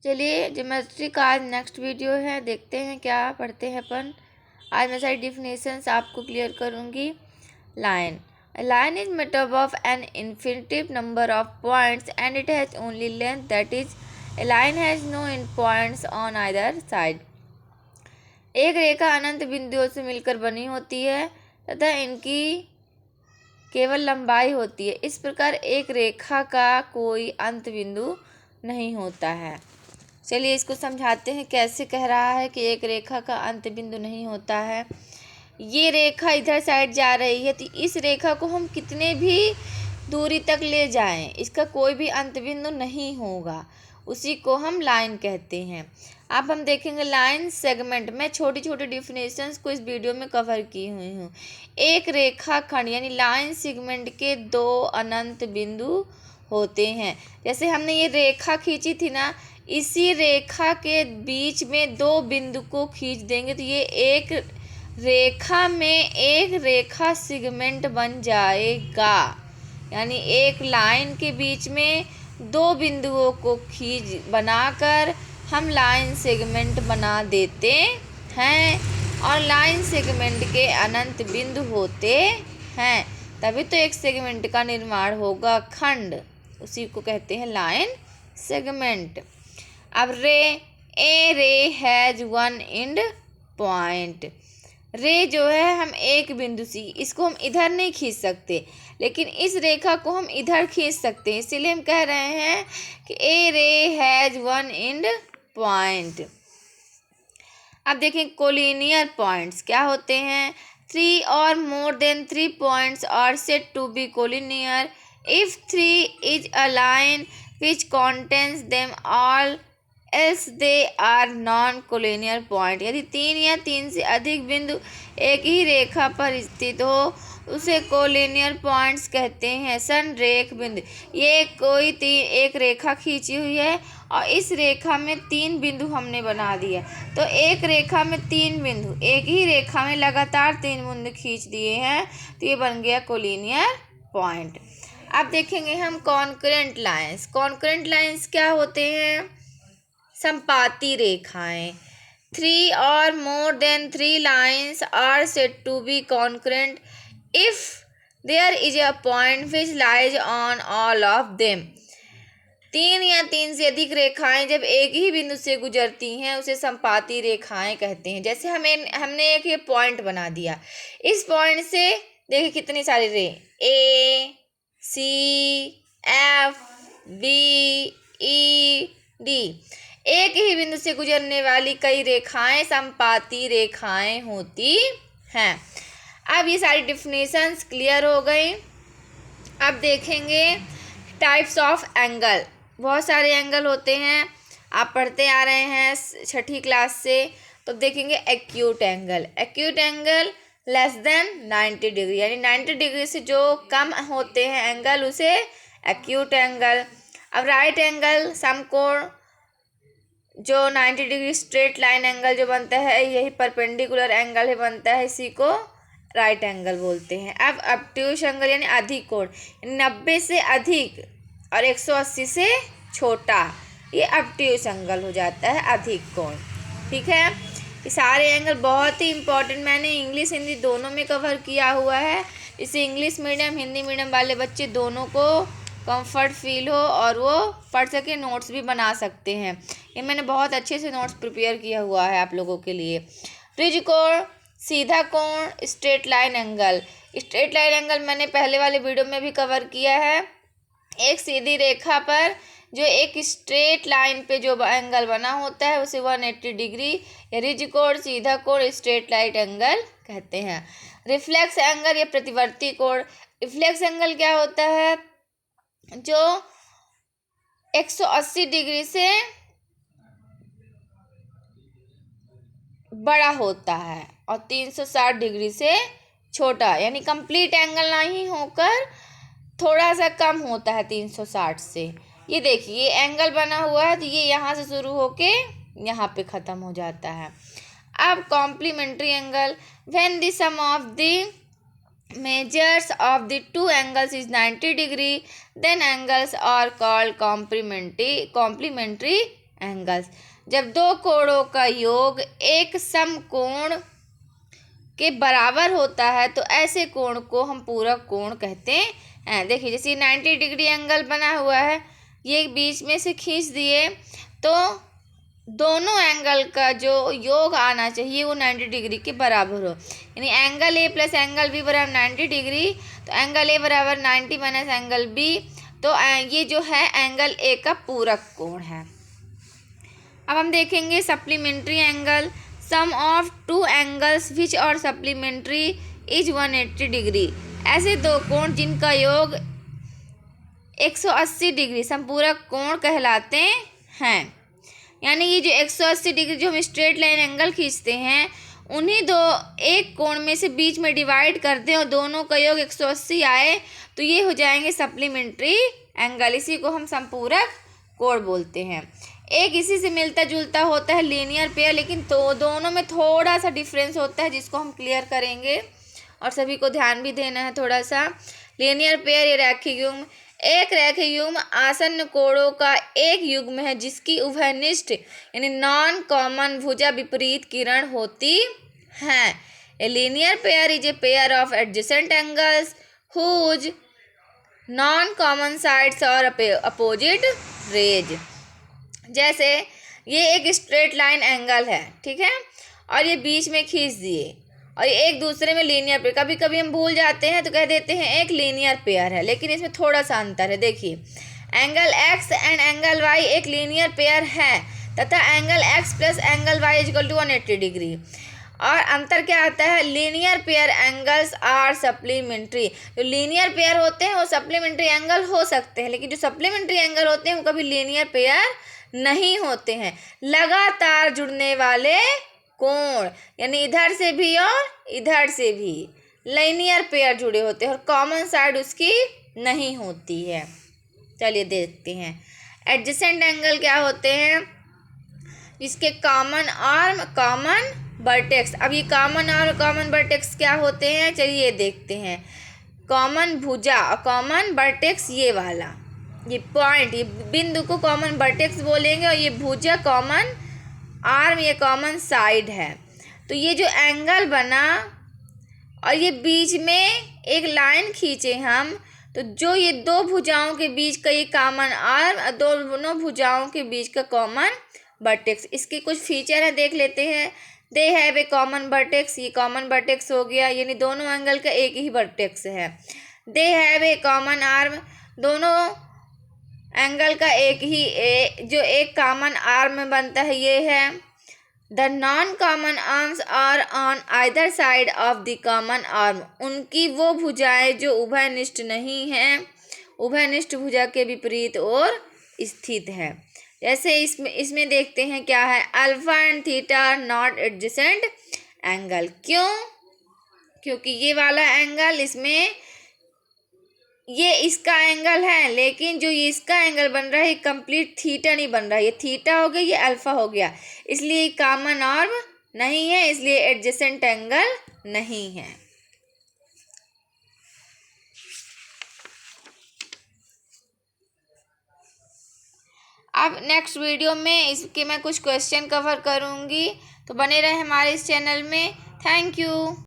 चलिए ज्योमेट्री का आज नेक्स्ट वीडियो है, देखते हैं क्या पढ़ते हैं अपन। आज मैं सारी डिफिनेशंस आपको क्लियर करूँगी। Line, line is made up of an infinitive number of points and it has only length, that is a line has no end points on either side. एक रेखा अनंत बिंदुओं से मिलकर बनी होती है तथा इनकी केवल लंबाई होती है। इस प्रकार एक रेखा का कोई अंत बिंदु नहीं होता है। चलिए इसको समझाते हैं, कैसे कह रहा है कि एक रेखा का अंत बिंदु नहीं होता है। ये रेखा इधर साइड जा रही है तो इस रेखा को हम कितने भी दूरी तक ले जाएं, इसका कोई भी अंत बिंदु नहीं होगा, उसी को हम लाइन कहते हैं। अब हम देखेंगे लाइन सेगमेंट में छोटी छोटी डिफिनेशंस को इस वीडियो में कवर की हुई हूँ। एक रेखा खंड यानी लाइन सेगमेंट के दो अनंत बिंदु होते हैं। जैसे हमने ये रेखा खींची थी ना, इसी रेखा के बीच में दो बिंदु को खींच देंगे तो ये एक रेखा में एक रेखा सेगमेंट बन जाएगा। यानी एक लाइन के बीच में दो बिंदुओं को खींच बनाकर हम लाइन सेगमेंट बना देते हैं और लाइन सेगमेंट के अनंत बिंदु होते हैं, तभी तो एक सेगमेंट का निर्माण होगा, खंड, उसी को कहते हैं लाइन सेगमेंट। अब ए रे हैज वन एंड पॉइंट। रे जो है हम एक बिंदु सी, इसको हम इधर नहीं खींच सकते, लेकिन इस रेखा को हम इधर खींच सकते हैं, इसीलिए हम कह रहे हैं कि ए रे हैज वन एंड पॉइंट। अब देखें कोलिनियर पॉइंट्स क्या होते हैं। 3 or more than 3 points are said to be collinear if 3 is a line which contains them all, else they are non-collinear point। यदि 3 या 3 से अधिक बिंदु एक ही रेखा पर स्थित हो उसे कोलिनियर पॉइंट्स कहते हैं। संरेख बिंदु, ये कोई एक रेखा खींची हुई है और इस रेखा में 3 बिंदु हमने बना दिया, तो एक रेखा में 3 बिंदु, एक ही रेखा में लगातार 3 बिंदु खींच दिए हैं तो ये बन गया कोलिनियर पॉइंट। अब देखेंगे हम कॉन्करेंट लाइंस। कॉन्करेंट लाइंस क्या होते हैं? संपाती रेखाएं। 3 or more than 3 lines are said to be concurrent if there is a point which lies on all of them। 3 या 3 से अधिक रेखाएं जब एक ही बिंदु से गुजरती हैं उसे संपाती रेखाएं कहते हैं। जैसे हमने एक ये पॉइंट बना दिया, इस पॉइंट से देखिए कितनी सारी ray, A C F B E D, एक ही बिंदु से गुजरने वाली कई रेखाएं संपाती रेखाएं होती हैं। अब ये सारी डिफिनेशंस क्लियर हो गई। अब देखेंगे टाइप्स ऑफ एंगल। बहुत सारे एंगल होते हैं, आप पढ़ते आ रहे हैं 6ठी क्लास से, तो देखेंगे acute angle. Acute angle less than 90 degree, यानी 90 डिग्री से जो कम होते हैं एंगल उसे एक्यूट एंगल। अब राइट एंगल समकोण, जो 90 डिग्री स्ट्रेट लाइन एंगल जो बनता है, यही परपेंडिकुलर एंगल ही बनता है, इसी को राइट एंगल बोलते हैं। अब ऑब्ट्यूस एंगल यानी अधिक कोण, 90 से अधिक और 180 से छोटा, ये ऑब्ट्यूस एंगल हो जाता है, अधिक कोण। ठीक है, ये सारे एंगल बहुत ही इंपॉर्टेंट, मैंने इंग्लिश हिंदी दोनों में कवर किया हुआ है, इससे इंग्लिश मीडियम हिंदी मीडियम वाले बच्चे दोनों को कंफर्ट फील हो और वो पढ़ सके, नोट्स भी बना सकते हैं। ये मैंने बहुत अच्छे से नोट्स प्रिपेयर किया हुआ है आप लोगों के लिए। त्रिज्य कोण, सीधा कोण, straight line angle. Straight line angle मैंने पहले वाले वीडियो में भी कवर किया है। एक सीधी रेखा पर जो एक स्ट्रेट लाइन पे जो एंगल बना होता है उसे 180 डिग्री या रिज्य कोण, सीधा कोण, स्ट्रेट लाइन एंगल कहते हैं। रिफ्लेक्स एंगल या प्रतिवर्ती कोण। रिफ्लेक्स एंगल क्या होता है? जो 180 डिग्री से बड़ा होता है और 360 डिग्री से छोटा, यानी कंप्लीट एंगल नहीं होकर थोड़ा सा कम होता है 360 से। ये देखिए ये एंगल बना हुआ है तो ये यहाँ से शुरू होके यहाँ पे ख़त्म हो जाता है। अब complementary angle, when the sum of the measures of the two angles is 90 degree, then angles are called complementary angles. जब दो कोणों का योग एक समकोण के बराबर होता है तो ऐसे कोण को हम पूरक कोण कहते हैं। देखिए जैसे 90 डिग्री एंगल बना हुआ है, ये बीच में से खींच दिए तो दोनों एंगल का जो योग आना चाहिए वो 90 डिग्री के बराबर हो, यानी angle A plus angle B बराबर 90 डिग्री, तो एंगल ए बराबर 90 माइनस एंगल बी, तो ये जो है एंगल ए का पूरक कोण है। अब हम देखेंगे supplementary angle. Sum of two angles which are supplementary is 180 degree. ऐसे दो कोण जिनका योग 180 डिग्री संपूरक कोण कहलाते हैं। यानी ये जो 180 डिग्री जो हम स्ट्रेट लाइन एंगल खींचते हैं उन्हीं दो एक कोण में से बीच में डिवाइड कर दें और दोनों का योग 180 आए तो ये हो जाएंगे सप्लीमेंट्री एंगल। इसी को हम संपूरक कोण बोलते हैं। एक इसी से मिलता जुलता होता है लीनियर पेयर, लेकिन तो दोनों में थोड़ा सा डिफरेंस होता है जिसको हम क्लियर करेंगे और सभी को ध्यान भी देना है थोड़ा सा। लीनियर पेयर ये रैखिक युग्म, एक रैखिक युग्म आसन्न कोणों का एक युग्म है जिसकी उभयनिष्ठ यानी नॉन कॉमन भुजा विपरीत किरण होती है। A linear pair is a pair of adjacent angles whose non common sides are opposite rays. जैसे ये एक स्ट्रेट लाइन एंगल है, ठीक है, और ये बीच में खींच दिए और ये एक दूसरे में लीनियर पेयर। कभी कभी हम भूल जाते हैं तो कह देते हैं एक लीनियर पेयर है, लेकिन इसमें थोड़ा सा अंतर है। देखिए angle X and angle Y एक लीनियर पेयर है तथा angle X plus angle Y equal to 180 डिग्री। और अंतर क्या आता है, linear pair angles are supplementary. जो लीनियर पेयर होते हैं वो सप्लीमेंट्री एंगल हो सकते हैं, लेकिन जो सप्लीमेंट्री एंगल होते हैं वो कभी लीनियर पेयर नहीं होते हैं। लगातार जुड़ने वाले कोण यानी इधर से भी और इधर से भी लीनियर पेयर जुड़े होते हैं और कॉमन साइड उसकी नहीं होती है। चलिए देखते हैं एडजेसेंट एंगल क्या होते हैं, जिसके कॉमन आर्म कॉमन वर्टेक्स। अब ये कॉमन आर्म कॉमन वर्टेक्स क्या होते हैं, चलिए देखते हैं। कॉमन भुजा और कॉमन वर्टेक्स, ये वाला ये पॉइंट ये बिंदु को कॉमन वर्टेक्स बोलेंगे और ये भुजा कॉमन आर्म ये कॉमन साइड है। तो ये जो एंगल बना और ये बीच में एक लाइन खींचे हम, तो जो ये दो भुजाओं के बीच का ये कॉमन आर्म और दोनों भुजाओं के बीच का कॉमन वर्टेक्स, इसके कुछ फीचर है देख लेते हैं। They have a common vertex, ये कॉमन वर्टेक्स हो गया, यानी दोनों एंगल का एक ही वर्टेक्स है। They have a common arm, दोनों एंगल का जो एक कॉमन आर्म में बनता है ये है। The non common arms are on either side of the common arm, उनकी वो भुजाएं जो उभयनिष्ठ नहीं हैं, उभयनिष्ठ भुजा के विपरीत और स्थित है। जैसे इसमें देखते हैं क्या है, alpha and theta naught adjacent angle. क्यों, क्योंकि ये वाला एंगल इसमें ये इसका एंगल है, लेकिन जो ये इसका एंगल बन रहा है ये कंप्लीट थीटा नहीं बन रहा है, ये थीटा हो गया ये अल्फा हो गया, इसलिए कॉमन आर्म नहीं है, इसलिए एडजेसेंट एंगल नहीं है। अब नेक्स्ट वीडियो में इसके मैं कुछ क्वेश्चन कवर करूँगी, तो बने रहे हमारे इस चैनल में। Thank you.